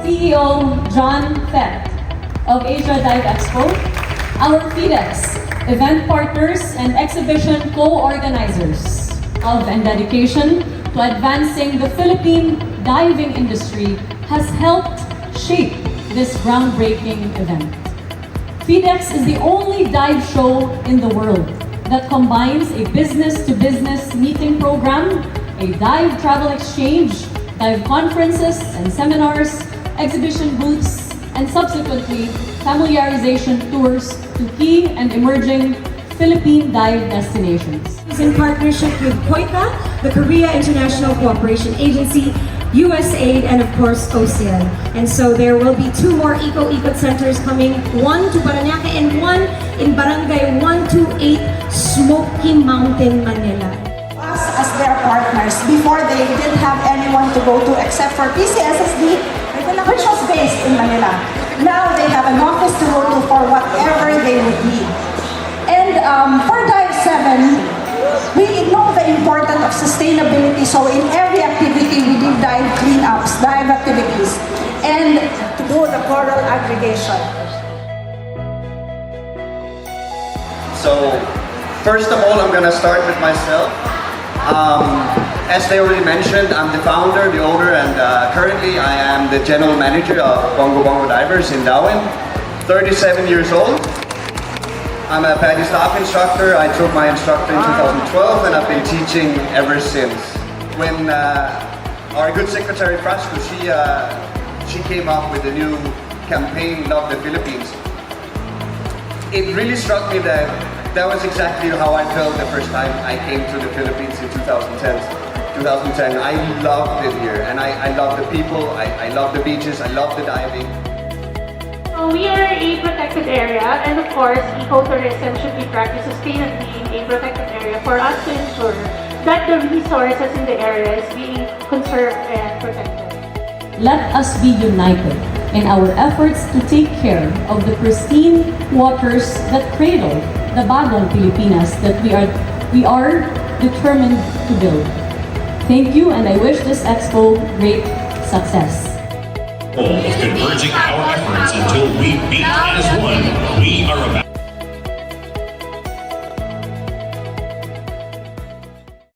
CEO John Fett of Asia Dive Expo, our FIDEX, event partners and exhibition co-organizers of and dedication to advancing the Philippine diving industry has helped shape this groundbreaking event. FIDEX is the only dive show in the world that combines a business-to-business meeting program, a dive travel exchange, dive conferences and seminars, exhibition booths, and subsequently familiarization tours to key and emerging Philippine dive destinations. In partnership with COICA, the Korea International Cooperation Agency, USAID, and of course OCEAN. And so there will be 2 more Eco Centers coming, one to Parañaque and one in Barangay 128, Smoky Mountain, Manila. Us as their partners, before they didn't have anyone to go to except for PCSSD, which was based in Manila. Now they have an office to go to for whatever they would need. And for Dive 7, we know the importance of sustainability, so in every activity we do dive cleanups, dive activities, and to do the coral aggregation. So, first of all, I'm going to start with myself. As they already mentioned, I'm the founder, the owner, and currently I am the general manager of Bongo Bongo Divers in Darwin, 37 years old. I'm a PADI staff instructor. I took my instructor in 2012 and I've been teaching ever since. When our good secretary Frasco, she came up with a new campaign, Love the Philippines. It really struck me that that was exactly how I felt the first time I came to the Philippines in 2010. I loved it here and I love the people, I love the beaches, I love the diving. We are a protected area, and of course, ecotourism should be practiced sustainably in a protected area for us to ensure that the resources in the area is being conserved and protected. Let us be united in our efforts to take care of the pristine waters that cradle the bagong Pilipinas that we are determined to build. Thank you, and I wish this expo great success. Of converging our efforts until we beat as one. We are about